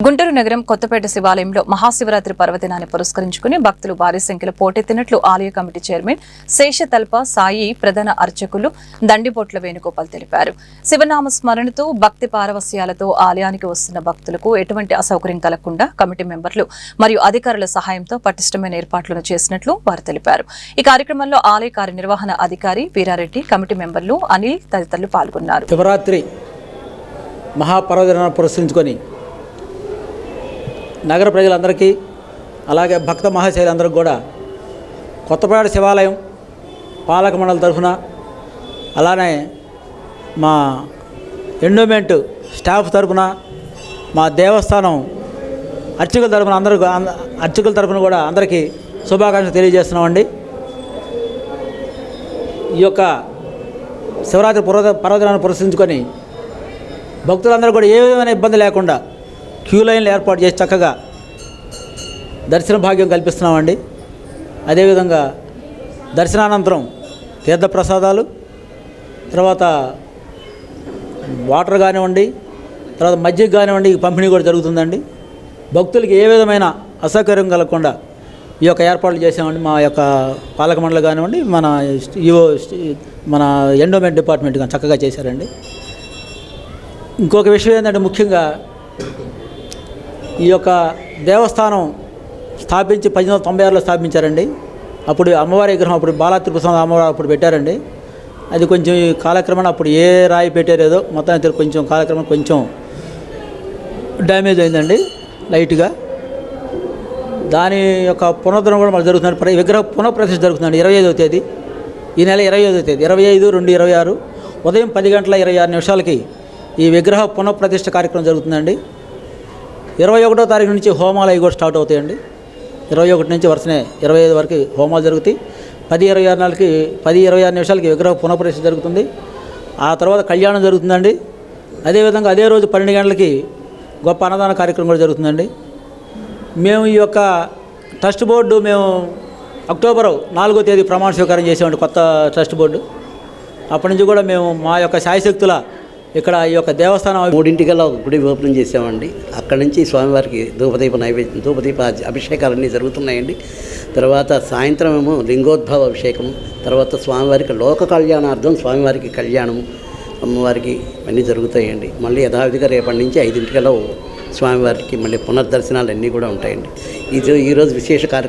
గుంటూరు నగరం కొత్తపేట శివాలయంలో మహాశివరాత్రి పర్వదినాన్ని పురస్కరించుకుని భక్తులు భారీ సంఖ్యలో పోటెత్తినట్లు ఆలయ కమిటీ చైర్మన్ శేషతల్ప సాయి ప్రధాన అర్చకులు దండిబొట్ల వేణుగోపాల్ తెలిపారు. శివనామ స్మరణతో భక్తి పారవస్యాలతో ఆలయానికి వస్తున్న భక్తులకు ఎటువంటి అసౌకర్యం కలగకుండా కమిటీ మెంబర్లు మరియు అధికారుల సహాయంతో పటిష్టమైన ఏర్పాట్లను చేసినట్లు వారు తెలిపారు. ఈ కార్యక్రమంలో ఆలయ కార్యనిర్వహణ అధికారి వీరారెడ్డి, కమిటీ మెంబర్లు అనిల్ తదితరులు పాల్గొన్నారు. శివరాత్రి మహాపర్వదినాన్ని పురస్కరించుకొని నగర ప్రజలందరికీ అలాగే భక్త మహాశైలందరికీ కూడా కొత్తపేట శివాలయం పాలక మండలి తరఫున అలానే మా ఎండోమెంట్ స్టాఫ్ తరఫున మా దేవస్థానం అర్చకుల తరఫున కూడా అందరికీ శుభాకాంక్షలు తెలియజేస్తున్నామండి. ఈ యొక్క శివరాత్రి పర్వదినాన్ని పురస్కరించుకొని భక్తులందరూ కూడా ఏ విధమైన ఇబ్బంది లేకుండా క్యూ లైన్లు ఏర్పాటు చేసి చక్కగా దర్శన భాగ్యం కల్పిస్తున్నామండి. అదేవిధంగా దర్శనానంతరం తీర్థప్రసాదాలు, తర్వాత వాటర్ కానివ్వండి, తర్వాత మజ్జిగ కానివ్వండి పంపిణీ కూడా జరుగుతుందండి. భక్తులకి ఏ విధమైన అసౌకర్యం కలగకుండా ఈ యొక్క ఏర్పాట్లు చేసామండి. మా యొక్క పాలక మండలి కానివ్వండి, మన ఎండోమెంట్ డిపార్ట్మెంట్ కానీ చక్కగా చేశారండి. ఇంకొక విషయం ఏంటంటే, ముఖ్యంగా ఈ యొక్క దేవస్థానం స్థాపించి 1896లో స్థాపించారండి. అప్పుడు అమ్మవారి విగ్రహం అప్పుడు బాలాత్రిపుర అమ్మవారు అప్పుడు పెట్టారండి. అది కొంచెం కాలక్రమేణా అప్పుడు ఏ రాయి పెట్టారేదో మొత్తానికి కొంచెం కాలక్రమేణా కొంచెం డ్యామేజ్ అయిందండి లైట్గా. దాని యొక్క పునరుద్ధరణ కూడా మనకు జరుగుతుంది. విగ్రహ పునఃప్రతిష్ఠ జరుగుతుందండి 25వ తేదీ, ఈ నెల 25వ తేదీ 25/2/26 ఉదయం 10:26 ఈ విగ్రహ పునఃప్రతిష్ఠ కార్యక్రమం జరుగుతుందండి. 21వ తారీఖు నుంచి హోమాలు అవి కూడా స్టార్ట్ అవుతాయండి. 21 నుంచి వరుసనే 25 వరకు హోమాలు జరుగుతాయి. 10:26 విగ్రహ పునఃప్రతిష్ఠ జరుగుతుంది. ఆ తర్వాత కళ్యాణం జరుగుతుందండి. అదేవిధంగా అదే రోజు 12 గంటలకి గొప్ప అన్నదాన కార్యక్రమం కూడా జరుగుతుందండి. మేము ఈ యొక్క ట్రస్ట్ బోర్డు అక్టోబర్ 4వ తేదీ ప్రమాణ స్వీకారం చేసామండి, కొత్త ట్రస్ట్ బోర్డు. అప్పటి నుంచి కూడా మేము మా యొక్క శాయశక్తుల ఇక్కడ ఈ యొక్క దేవస్థానం 3:00కల్లా గుడి ఓపెన్ చేసామండి. అక్కడి నుంచి స్వామివారికి ధూపదీప అభిషేకాలన్నీ జరుగుతున్నాయండి. తర్వాత సాయంత్రం ఏమో లింగోద్భవ అభిషేకం, తర్వాత స్వామివారికి లోక కళ్యాణార్థం స్వామివారికి కళ్యాణము, అమ్మవారికి అన్నీ జరుగుతాయండి. మళ్ళీ యథావిధిగా రేపటి నుంచి 5:00కల్లా స్వామివారికి మళ్ళీ పునర్దర్శనాలు అన్నీ కూడా ఉంటాయండి. ఈరోజు విశేష కార్యక్రమం.